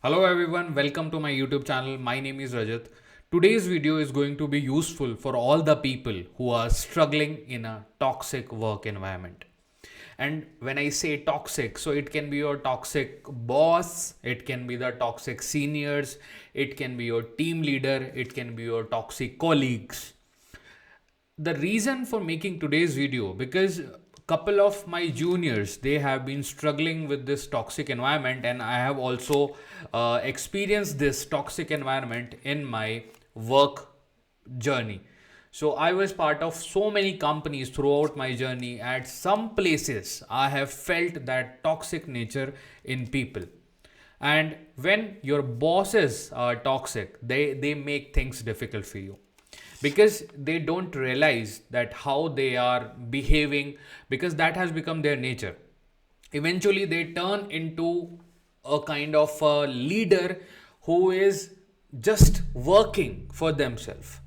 Hello everyone, welcome to my YouTube channel. My name is Rajat. Today's video is going to be useful for all the people who are struggling in a toxic work environment. And when I say toxic, so it can be your toxic boss, it can be the toxic seniors, it can be your team leader, it can be your toxic colleagues. The reason for making today's video, because couple of my juniors, they have been struggling with this toxic environment, and I have also experienced this toxic environment in my work journey. So I was part of so many companies throughout my journey. At some places I have felt that toxic nature in people. And when your bosses are toxic, they make things difficult for you, because they don't realize that how they are behaving, because that has become their nature. Eventually they turn into a kind of a leader who is just working for themselves.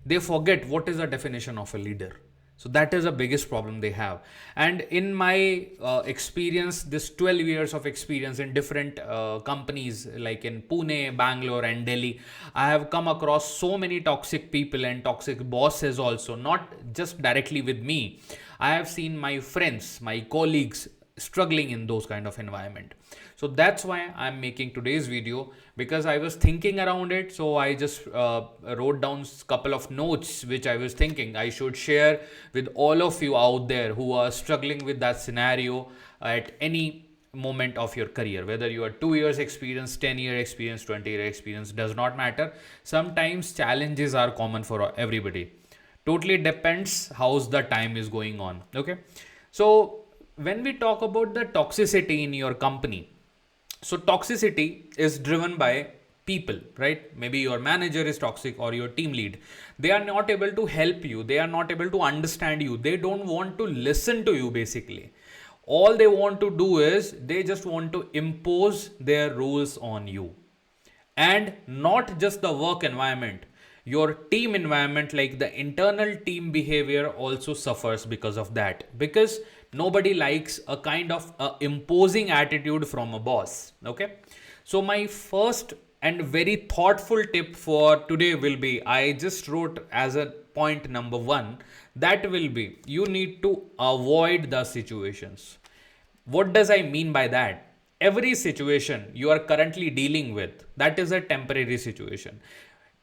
They forget what is the definition of a leader. So that is the biggest problem they have. And in my experience, this 12 years of experience in different companies like in Pune, Bangalore and Delhi, I have come across so many toxic people and toxic bosses also, not just directly with me. I have seen my friends, my colleagues struggling in those kind of environment. So that's why I'm making today's video, because I was thinking around it. So I just wrote down a couple of notes which I was thinking I should share with all of you out there who are struggling with that scenario at any moment of your career. Whether you are 2 years experience, 10-year experience, 20-year experience, does not matter. Sometimes challenges are common for everybody. Totally depends how's the time is going on. Okay. So when we talk about the toxicity in your company, so toxicity is driven by people, right? Maybe your manager is toxic or your team lead. They are not able to help you, they are not able to understand you, they don't want to listen to you. Basically all they want to do is they just want to impose their rules on you. And not just the work environment, your team environment, like the internal team behavior also suffers because of that, because nobody likes a kind of imposing attitude from a boss. Okay. So my first and very thoughtful tip for today will be, I just wrote as a point number one, that will be, you need to avoid the situations. What does I mean by that? Every situation you are currently dealing with, that is a temporary situation.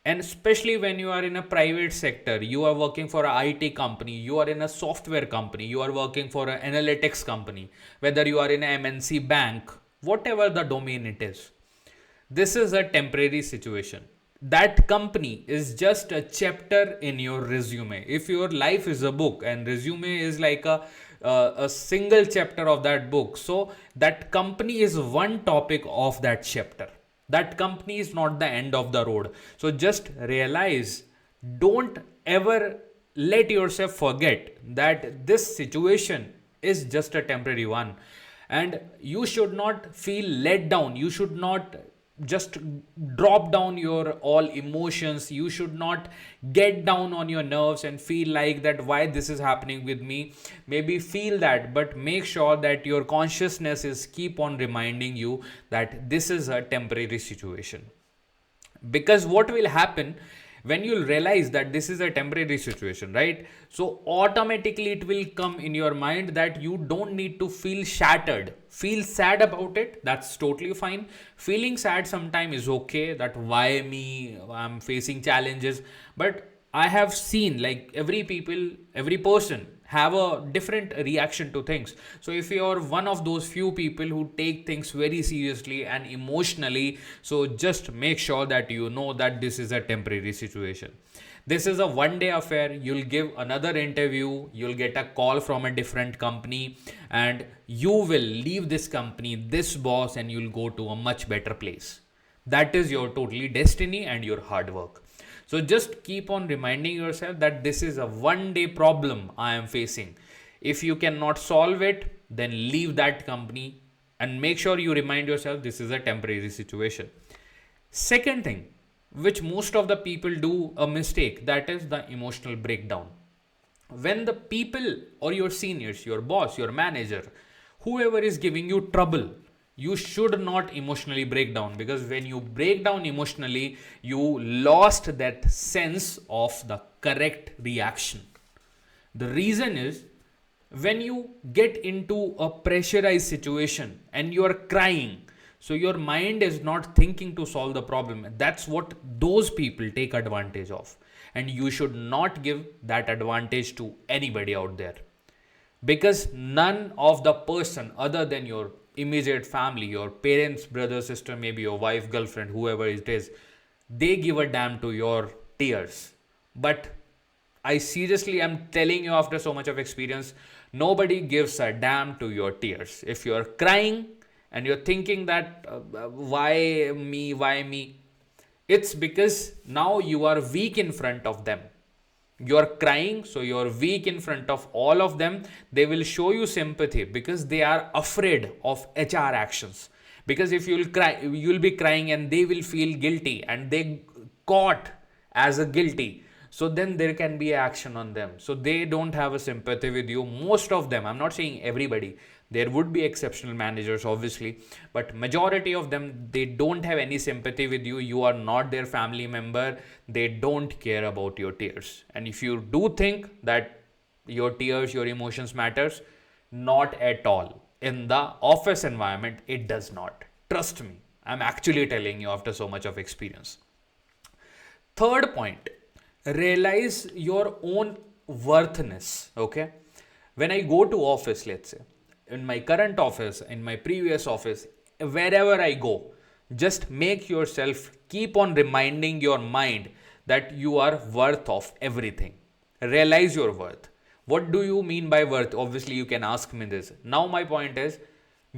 And especially when you are in a private sector, you are working for a IT company, you are in a software company, you are working for an analytics company, whether you are in a MNC bank, whatever the domain it is, this is a temporary situation. That company is just a chapter in your resume. If your life is a book and resume is like a single chapter of that book, so that company is one topic of that chapter. That company is not the end of the road. So just realize, don't ever let yourself forget that this situation is just a temporary one. And you should not feel let down, you should not just drop down your all emotions, you should not get down on your nerves and feel like that why this is happening with me. Maybe feel that, but make sure that your consciousness is keep on reminding you that this is a temporary situation. Because what will happen when you'll realize that this is a temporary situation, right? So automatically it will come in your mind that you don't need to feel shattered, feel sad about it, that's totally fine. Feeling sad sometime is okay, that why me, I'm facing challenges. But I have seen like every person have a different reaction to things. So if you're one of those few people who take things very seriously and emotionally, so just make sure that you know that this is a temporary situation. This is a one day affair. You'll give another interview, you'll get a call from a different company, and you will leave this company, this boss, and you'll go to a much better place. That is your totally destiny and your hard work. So just keep on reminding yourself that this is a one day problem I am facing. If you cannot solve it, then leave that company and make sure you remind yourself this is a temporary situation. Second thing, which most of the people do a mistake, that is the emotional breakdown. When the people or your seniors, your boss, your manager, whoever is giving you trouble, You should not emotionally break down, because when you break down emotionally, you lost that sense of the correct reaction. The reason is, when you get into a pressurized situation and you are crying, so your mind is not thinking to solve the problem. That's what those people take advantage of. And you should not give that advantage to anybody out there, because none of the person other than your immediate family, your parents, brother, sister, maybe your wife, girlfriend, whoever it is, they give a damn to your tears. But I seriously am telling you, after so much of experience, nobody gives a damn to your tears. If you're crying and you're thinking that why me, it's because now you are weak in front of them. You're crying, so you're weak in front of all of them. They will show you sympathy because they are afraid of HR actions. Because if you'll cry, you'll be crying and they will feel guilty and they caught as a guilty. So then there can be action on them. So they don't have a sympathy with you. Most of them, I'm not saying everybody, there would be exceptional managers obviously, but majority of them, they don't have any sympathy with you. You are not their family member. They don't care about your tears. And if you do think that your tears, your emotions matters, not at all. In the office environment, it does not. Trust me, I'm actually telling you after so much of experience. Third point, realize your own worthness. Okay, when I go to office, let's say in my current office, in my previous office, wherever I go, just make yourself keep on reminding your mind that you are worth of everything. Realize your worth. What do you mean by worth? Obviously you can ask me this. Now my point is,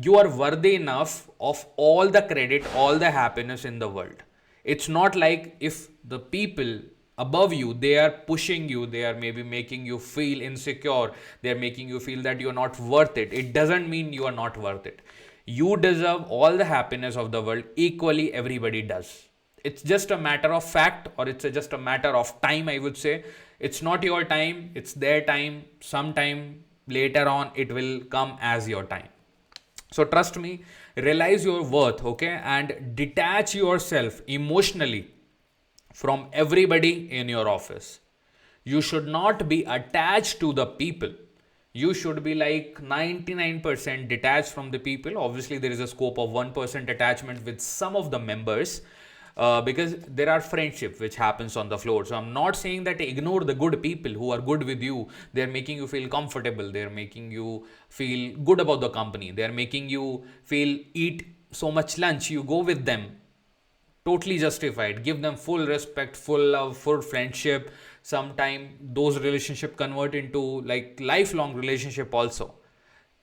you are worthy enough of all the credit, all the happiness in the world. It's not like if the people above you, they are pushing you, they are maybe making you feel insecure, they are making you feel that you're not worth it. It doesn't mean you are not worth it. You deserve all the happiness of the world equally. Everybody does. It's just a matter of fact, or it's just a matter of time, I would say. It's not your time, it's their time. Sometime later on it will come as your time. So trust me, realize your worth, okay, and detach yourself emotionally from everybody in your office. You should not be attached to the people. You should be like 99% detached from the people. Obviously, there is a scope of 1% attachment with some of the members, because there are friendship which happens on the floor. So I'm not saying that ignore the good people who are good with you. They're making you feel comfortable. They're making you feel good about the company. They're making you feel eat so much lunch. You go with them. Totally justified. Give them full respect, full love, full friendship. Sometime those relationship convert into like lifelong relationship also.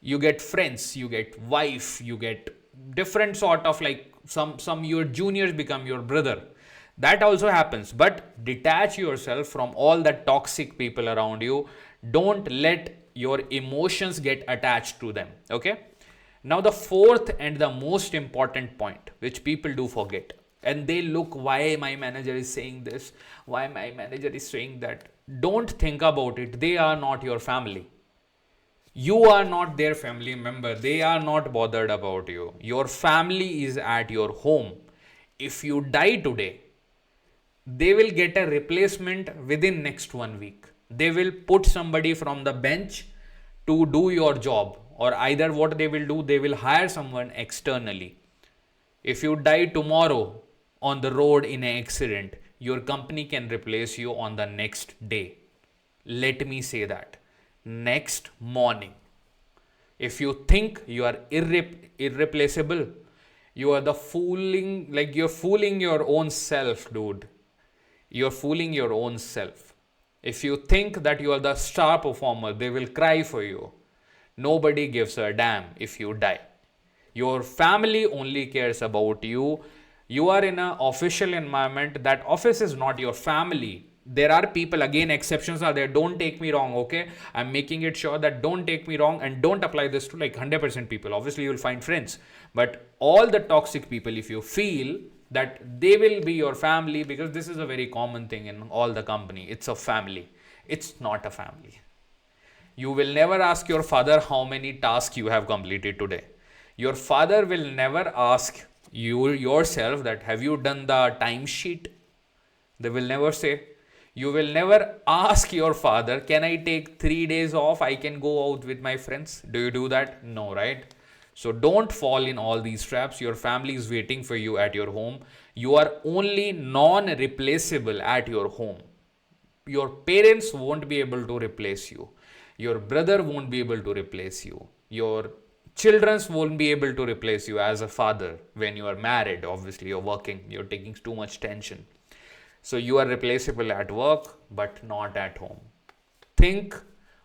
You get friends, you get wife, you get different sort of like some your juniors become your brother. That also happens. But detach yourself from all the toxic people around you. Don't let your emotions get attached to them. Okay. Now the fourth and the most important point, which people do forget, and they look, why my manager is saying this, why my manager is saying that. Don't think about it. They are not your family. You are not their family member. They are not bothered about you. Your family is at your home. If you die today, they will get a replacement within next 1 week. They will put somebody from the bench to do your job, or either what they will do, they will hire someone externally. If you die tomorrow on the road in an accident, your company can replace you on the next day. Let me say that. Next morning. If you think you are irreplaceable, you are the fooling, like you're fooling your own self, dude. You're fooling your own self. If you think that you are the star performer, they will cry for you. Nobody gives a damn if you die. Your family only cares about you. You are in an official environment. That office is not your family. There are people, again, exceptions are there. Don't take me wrong, okay? I'm making it sure that don't take me wrong, and don't apply this to like 100% people. Obviously, you'll find friends. But all the toxic people, if you feel that they will be your family, because this is a very common thing in all the company. It's a family. It's not a family. You will never ask your father how many tasks you have completed today. Your father will never ask you yourself that have you done the timesheet. They will never say. You will never ask your father, can I take 3 days off? I can go out with my friends. Do you do that? No, right? So don't fall in all these traps. Your family is waiting for you at your home. You are only non replaceable at your home. Your parents won't be able to replace you. Your brother won't be able to replace you. Your children won't be able to replace you as a father when you are married. Obviously, you're working, you're taking too much tension. So you are replaceable at work, but not at home. Think,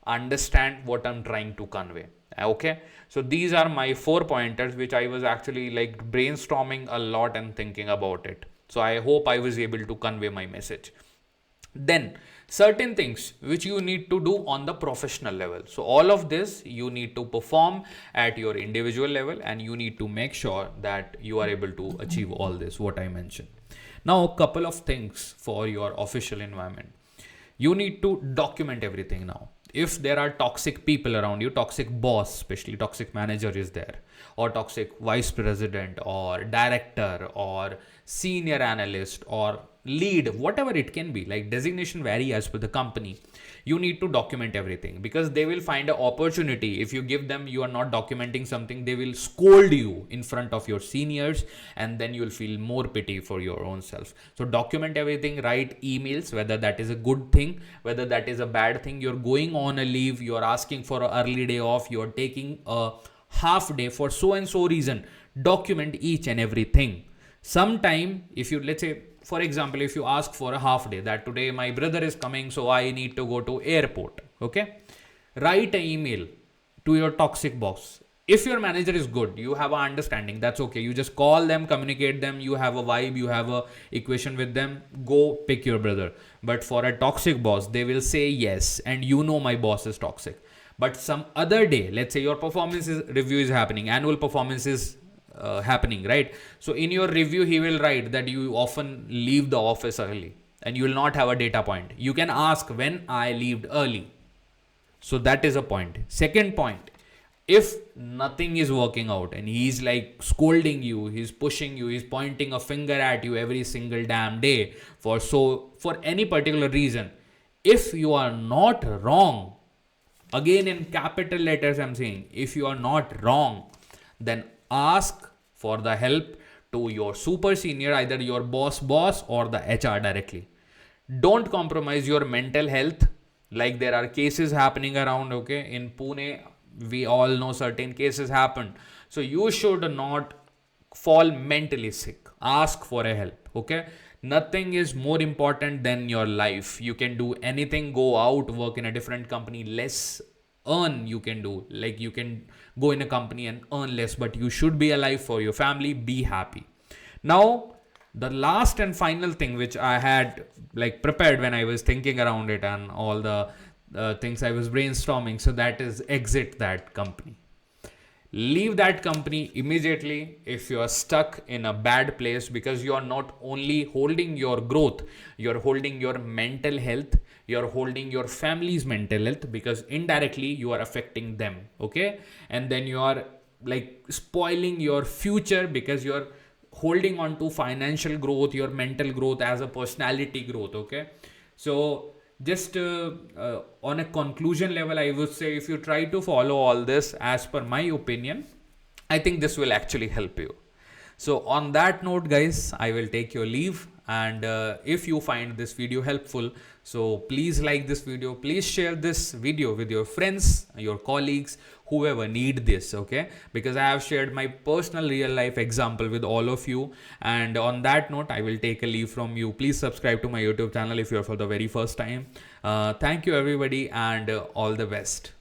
understand what I'm trying to convey. Okay. So these are my 4 pointers, which I was actually like brainstorming a lot and thinking about it. So I hope I was able to convey my message. Then certain things which you need to do on the professional level. So all of this you need to perform at your individual level, and you need to make sure that you are able to achieve all this what I mentioned. Now a couple of things for your official environment. You need to document everything now. If there are toxic people around you, toxic boss, especially toxic manager is there, or toxic vice president or director or senior analyst or lead, whatever it can be, like designation vary as per the company. You need to document everything, because they will find an opportunity. If you give them, you are not documenting something, they will scold you in front of your seniors, and then you'll feel more pity for your own self. So document everything, write emails, whether that is a good thing, whether that is a bad thing. You're going on a leave, you're asking for an early day off, you're taking a half day for so and so reason. Document each and everything. Sometime, if you, let's say, for example, if you ask for a half day, that today my brother is coming, so I need to go to airport. Okay. Write an email to your toxic boss. If your manager is good, you have an understanding, that's okay. You just call them, communicate them, you have a vibe, you have a equation with them, go pick your brother. But for a toxic boss, they will say yes, and you know my boss is toxic. But some other day, let's say your review is happening, annual performance is happening, right? So in your review, he will write that you often leave the office early, and you will not have a data point. You can ask when I left early. So that is a point. Second point, if nothing is working out and he's like scolding you, he's pushing you, he's pointing a finger at you every single damn day for any particular reason, if you are not wrong, again in capital letters I'm saying, if you are not wrong, then ask for the help to your super senior, either your boss or the HR directly. Don't compromise your mental health. Like there are cases happening around, okay? In Pune, we all know certain cases happen. So you should not fall mentally sick. Ask for a help, okay? Nothing is more important than your life. You can do anything, go out, work in a different company, less earn you can do. Like you can go in a company and earn less, but you should be alive for your family, be happy. Now, the last and final thing which I had like prepared when I was thinking around it and all the things I was brainstorming, so that is exit that company. Leave that company immediately if you are stuck in a bad place, because you are not only holding your growth, you're holding your mental health, you're holding your family's mental health, because indirectly you are affecting them, okay? And then you are like spoiling your future, because you're holding on to financial growth, your mental growth as a personality growth, okay? So just on a conclusion level, I would say if you try to follow all this as per my opinion, I think this will actually help you. So on that note, guys, I will take your leave. And if you find this video helpful, so please like this video, please share this video with your friends, your colleagues, whoever need this, okay? Because I have shared my personal real life example with all of you. And on that note, I will take a leave from you. Please subscribe to my YouTube channel if you're for the very first time. Thank you everybody, and all the best.